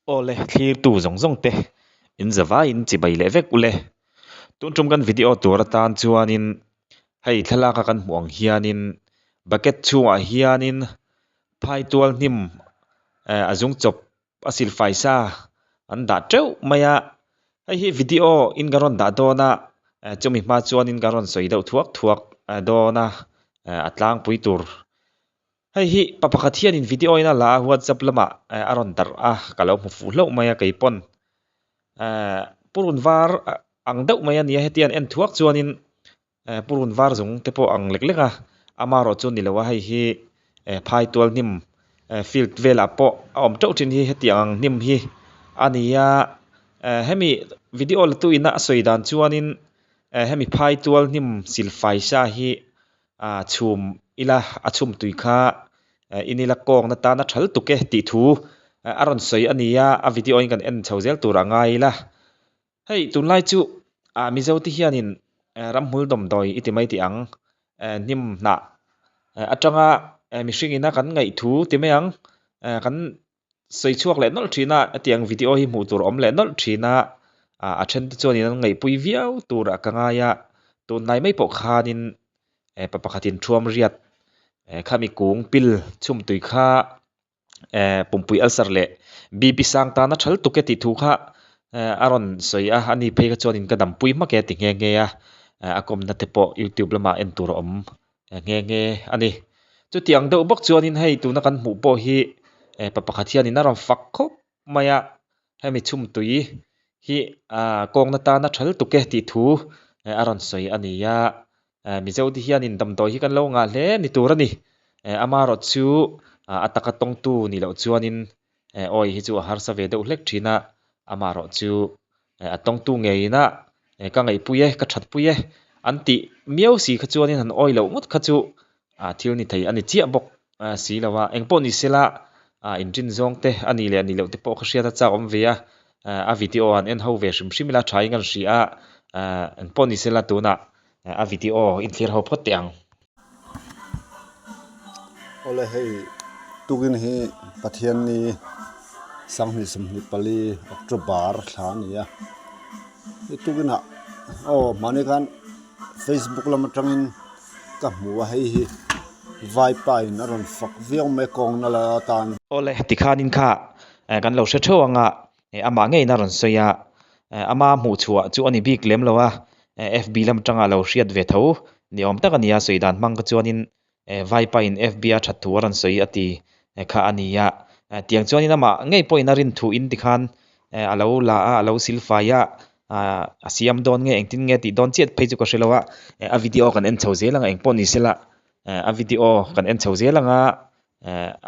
ole thlir tu zong zong te in zawa in chi bai le vek ule tun tum kan video tur tan chuanin hei thlalaka kan hmuang hianin bucket chungah hianin phai tual hnim azung chop asil faisa an da treuh maya hei hi video in garon da dona chumi hma chuanin garon soi deuh thuak thuak dona atlang pui tur hei hi papakhat hianin video ina la WhatsApp lama aron dar kalau hmu fu hlo maya keipon purun var ang deuh maya nia hetian en thuak chuanin purun var zung te pawh ang lek lek amaro chu ni lowa hei hi phai tual hnim field vela pawh a awm teuh thin hi hetiang hnim hi ania hemi video la tu ina soi dan chuanin hemi phai tual hnim silfaisa hi chhum ila achhum tui kha inila kong na ta na thal tuke ti thu aron soi ania a video in kan en chhozel tur angai la hei tunlai chu mizo ti hianin ramhmul dom doi itimai ti ang hnim na atanga mihring ina kan ngai thu ti mai ang kan soi chuak le nol thina atiang video hi hmu tur om le nol thina a then te chuan in ngai pui viau tur akangaya tunai mai pawh khanin papakhatin thuam riat khami kung pil chum tui kha pumpui alsar le bb sang ta na thal tuke ti thu kha aron soi ani phei ka chuan in kadam pui ma ke ti nge nge akom na te pawh YouTube lama en tur om nge nge ani chu tiang deuh bawk chuan in hei tuna kan hmu pawh hi papakhat hian in aron fak khop maya hemi chum tui hi kong na ta na thal tuke ti thu aron soi ania mizo ti hian in damdawi hi kan lo nga hle ni tur ani amaro chu ataka tong tu ni lo chuanin oi hi chu har sa ve deuh hlek thina amaro chu atong tu ngeina ka ngai puye ka that puye anti miau si kha chuanin han oi lo ngot kha chu thil ni thei ani chia bok si lawa engpo ni sela injin zong te ani le ani lo te pawh kha hria ta cha om ve a video an en ho ve shim shimila thai ngal hria engpo ni sela tuna a video in thlir ho phot tiang ole hei tugin hi pathian ni sangni sumni pali October thania hi tugina mani kan Facebook lam atangin ka hmuwa hei hi vai pai na ron fak viau me kong na la tan ole tikhanin kha kan lo hre theu anga ama ngei na ron soya ama hmu chhuah chu ani bik lem lowa FB lam tanga lo hriat ve tho ni om tak ania soidan mang ka chuanin vai pa in FB a that thu ran soi ati kha ania tiang chuanin ama ngei point a rin thu in tikhan alo la alo silfaya asiam don nge engtin nge ti don chet phei chu ka hrelowa a video kan en chhoze langa engpon ni sela a video kan en chhoze langa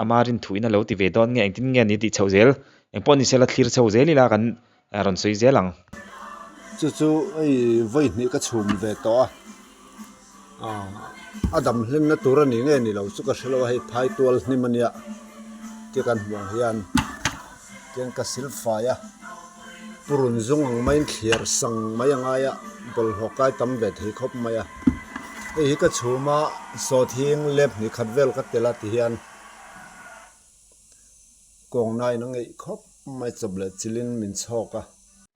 amarin thu in alo ti ve don nge engtin nge ni ti chhozel engpon ni sela thlir chhozel ila kan ron soi zelang chu ai voi ni ka chhum ve to adam hlen na tur ani nge ni lo chu ka hrelowa hei phai tual ni mania ke kan hmuang hian ken ka silfaya purun zung ang main thlir sang mai angaya bol hokai tam ve thei khop maya hi ka chhuma so thing lep ni khatvel ka tela ti hian kong nai na ngei khop mai chable chilin min choka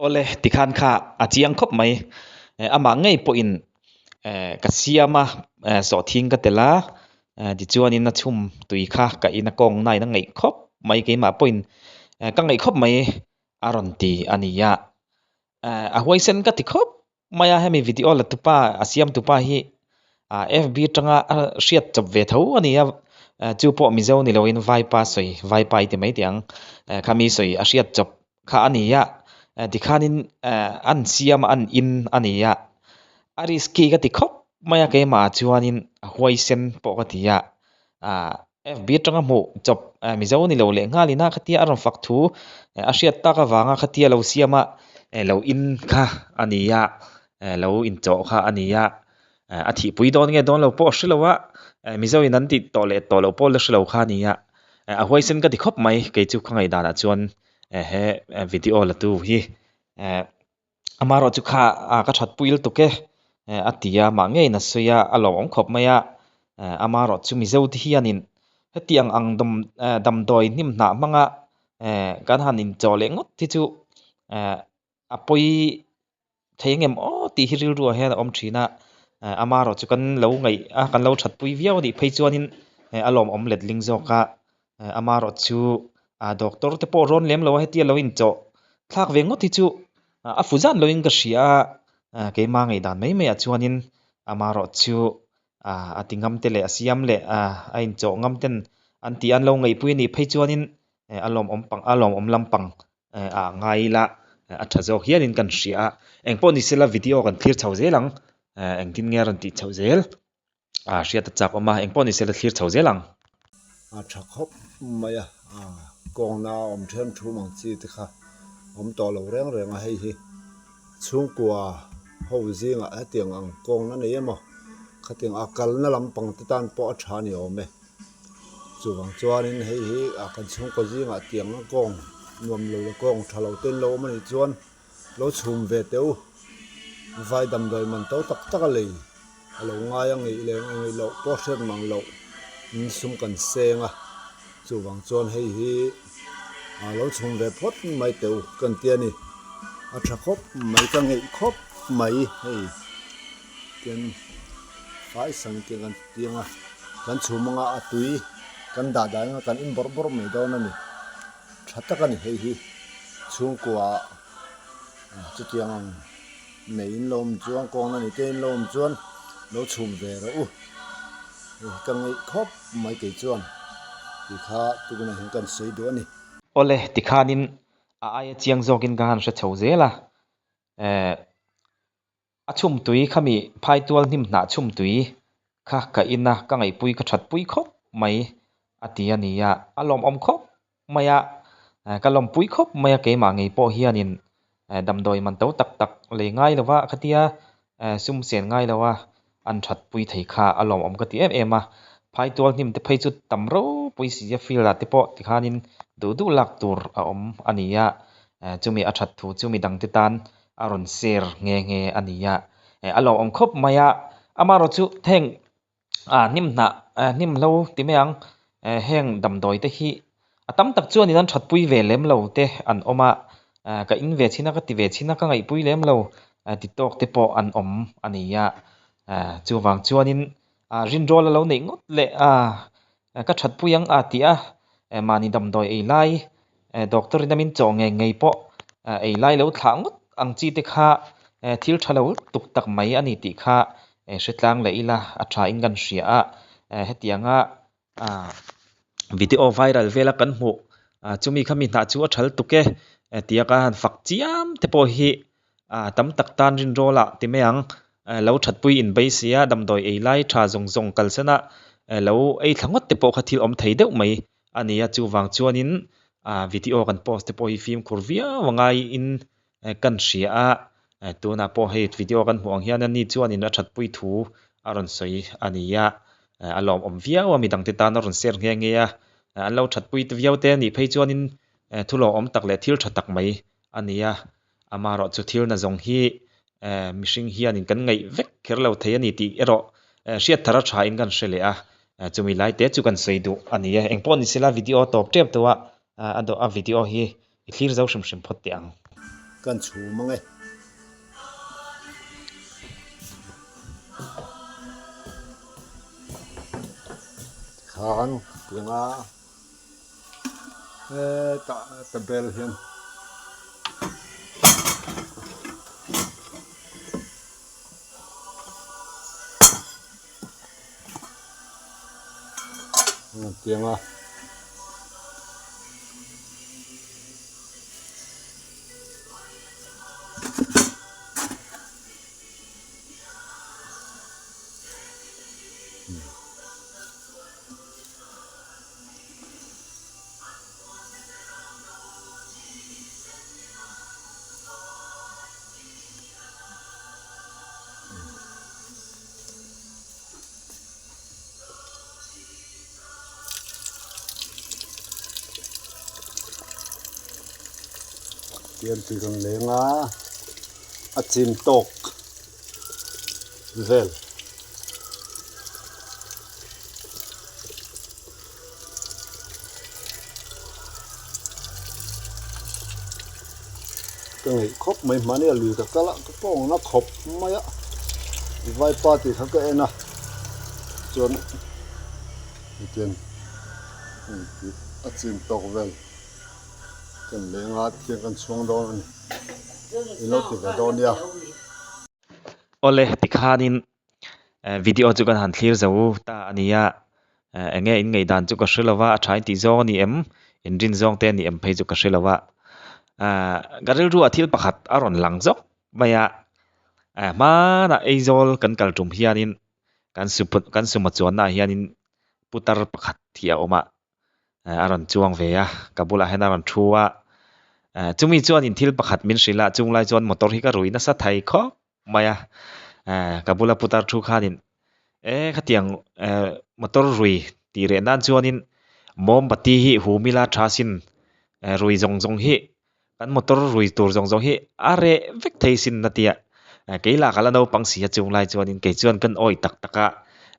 ole tikhan kha achiang khop mai ama ngei po in ka siama so thing ka tela di chuan in na chum tui kha ka ina kong nai na ngei khop mai ke ma point ka ngei khop mai aron ti ania a huaisen ka ti khop maya hemi video la tupa asiam tupa hi FB tanga hriat chop ve tho ania chu po mizo ni loin vai pa soi vai pai ti mai tiang khami soi a hriat chop kha ania dikhanin an siam an in ania ariski ka ti khop maya ke ma chuanin huaisen po ka tia FB tanga mu chop mizo ni lo le ngalina khatia aron fak thu a hriat ta ka wanga khatia lo siama lo in kha ania lo in cho kha ania a thi pui don nge don lo po hrilowa mizo in an ti to le to lo pol hri lo kha nia a huaisen ka ti khop mai ke chu khangai dana chuan he video la tu hi amaro chu kha ka that puil tu ke atia ma ngei na soya alo ong khop maya amaro chu mizo ti hianin hetiang ang dam doi nim na manga kan han in chaw le ngot ti chu apoi thengem o ti hiril ru he om thina amaro chu kan lo ngai kan lo that pui viau ni phei chuanin alom om let ling zoka amaro chu doctor te po ron lem lo he ti lo in chaw thlak ve ngot ti chu a fuzan lo in ka hria ke ma ngai dan mai mai a chuanin amaro chu atingam te le asiam le a in chaw ngam ten an ti an lo ngai pui ni phei chuanin alom om lampang ngai la a tha zawk hianin kan hria engpawh ni sela video kan thlir chho zelang engtin nge ran ti chho zel hriat chak oma engpawh ni sela thlir chho zelang tha khop maya kong na om them thu mang chi te kha om to lo reng reng a hei hi chung kwa ho zinga atiang ang kong na nei emo khating akal na lampang te tan po a tha ni ome chuwang chuanin hei hi kan chung ko zinga tiang na kong nuam lo le kong thalo ten lo mani chuan lo chhum ve teu vai dam doi man to tak tak a lei alo ngai ang ngi le ngi lo po set mang lo sum kan senga chuwang chuan hei hi lo chhum ve phot mai teu kan tiani a tha khop mai ka ngei khop mai hei tian fai sang ke kan tianga kan chhumanga atui kan da da nga kan in bor bor mai do na ni thata kan hei hi chung kwa chu tiang nei in lom chuang kong na ni ten lom chuan lo chhum ve ro kan ngei khop mai ke chuan ti kha tu na hin kan sei do ni ole tikhanin ai chiang zokin kan hre chho zela achum tui khami phai tual nim na chum tui kha ka ina ka ngai pui ka that pui khop mai atia nia alom om khop maya kalom pui khop maya ke ma ngei po hianin damdoi man to tak tak le ngai lawa khatia sum sen ngai lawa an that pui thei kha alom om ka ti em a phai tual nim te phei chu tamro pui si ya feel la te po tikhanin du lak tur a om ania chumi a that thu chumi dang te tan aron ser nge ania alom om khop maya amaro chu theng nim na nim lo ti meang heng damdoi te hi atam tak chuan in an that pui ve lem lo te an oma ka in ve china ka ti ve china ka ngai pui lem lo ti tok te po an om ania chuwang chuanin rin rol lo nei ngot le ka that pui ang tia mani damdoi ei lai doctor inamin chaw ngei po ei lai lo thla ngot ang chi te kha thil thalo tuk tak mai ani ti kha hretlang le ila a tha in kan hria hetianga video viral vela kan hmu chumi khami na chu a thal tuke tiaka han fak chiam te po hi tam tak tan rin rola ti meang lo that pui in bai sia damdoi ei lai tha zong kalsana lo ei thlangot te po khathil om thei deuh mai ania chuwang chuanin video kan post te po hi film khurvia wangai in kan hria tuna po hei video kan hmuang hian ani chuanin a that pui thu aron soi ania alom om viau ami dang te tan aron ser nge a an lo that pui te viau te ni phei chuanin thulo om tak le thil tha tak mai ania amaro chu thil na zong hi mishing hianin kan ngai vek kher lo thei ani ti ero hriat thara tha in kan hrele a chumi lai te chu kan sei du ania engpon ni sela video top tep towa ado a video hi thlir zo shim phot te ang kan chu mangai khan pinga ta bel hian tiếng tiền thì còn lấy ngá chim tộc vel cái ngày khóc mấy mà này lùi cả cái phong nó khóc mấy á vai party khác cái na chọn tiền chim tóc vel cái leng hạt cái xuống đó ilo thì cái đó nha ole tikhanin video chu kan han thlir zo ta ania enge in ngei dan chu ka hrilawa thai ti zong ni em in rin zong te ni em phei chu ka hrilawa garil ru athil pakhat aron lang zok maya mana eizol kan kal tum hianin kan suma chuan na hianin putar pakhat thia oma aron chuang ve a kabula hen aron thua chumi chuan in thil pakhat min hrila chung lai chuan motor hi ka ruina sa thai kho maya kabula putar thu khanin khatiang motor rui ti re nan chuanin mom bati hi humila thasin rui zong zong hi kan motor rui tur zong zong hi are vek theisin natia keila kala no pangsia chung lai chuanin ke chuan kan oi tak taka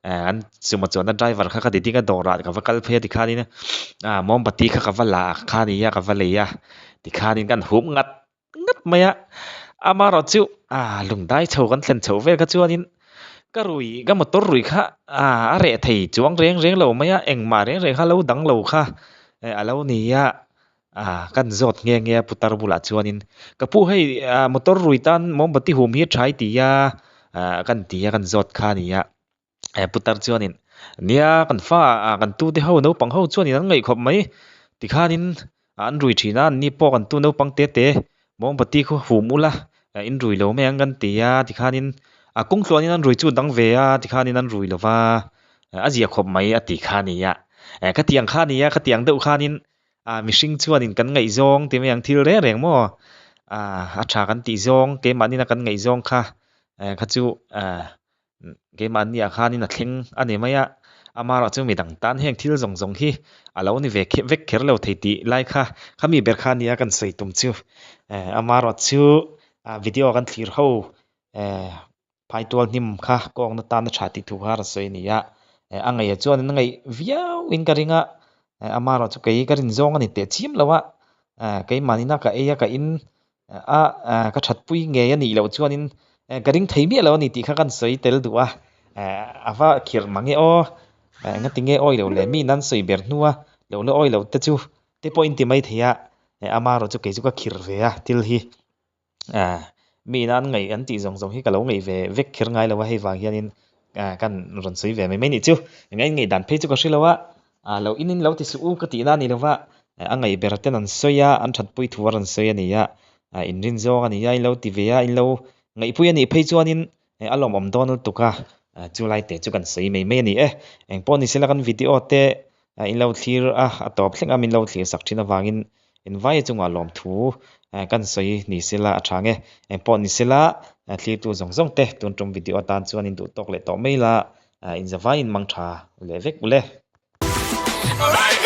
an suma chuan driver kha di tinga dora ka vakal phe ti khani na mom bati kha ka vala khani ya ka valeya ti khanin kan hum ngat maya amaro chu lungdai chho kan thlen chho ve ka chuanin ka rui ga motor rui kha are thei chuang reng lo maya engma reng kha lo dang lo kha alo ni ya kan zot nge putar bula chuanin ka pu hei motor rui tan mom bati hum hi thai ti ya kan ti ya kan zot kha ni ya putar chuanin nia kan fa kan tu te ho no pang ho chuanin an ngei khop mai ti khanin an rui thina ni po kan tu no pang te mom bati kho humula in rui lo me ang kan ti ya ti khanin kung tluanin an rui chu dang ve a ti khanin an rui lova azia khop mai a ti khani ya ka tiang khani ya ka tiang deuh khanin mihring chuanin kan ngei zong ti me ang thil reng mo tha kan ti zong ke manina kan ngei zong kha kha chu ke mania khanin a thleng ani maya amara chu midang tan heng thil zong zong hi alo ni vek kher lo thei ti lai kha khami ber khania kan sei tum chu amara chu video kan thlir ho phai tual nim kha kong na tan tha ti thu har sei ni ya angai chuan ngai viau in karinga amaro chu kei karin zong ani te chim lawa kei manina ka eya ka in ka that pui nge ani lo chuanin karing theimi lo ni ti kha kan sei tel duwa awa khir mangi o nga tinge oi lo le mi nan sei ber nuwa lo oi lo te chu te point ti mai theya amaro chu kei chu ka khir ve a til hi mi nan ngai an ti zong hi ka lo ngai ve vek khir ngai lo wa hei wang hianin kan ron sei ve mai ni chu ngai dan phei chu ka hrilawa lo inin lo ti su ka ti na ni lova angai berten an soya an that pui thuar an soya ni ya in rin zong ani ya lo ti ve ya in lo ngai pui ani phei chuanin alom om don tuka chulai te chu kan sei mai ni eng pon ni sela kan video te in lo thlir atop thleng amin lo thlir sak thina wangin in vai chunga lom thu kan sei ni sela athange eng pon ni sela thlir tu zong te tun tum video tan chuanin du tok le to mai la in zawai in mang tha le vek ule Alright.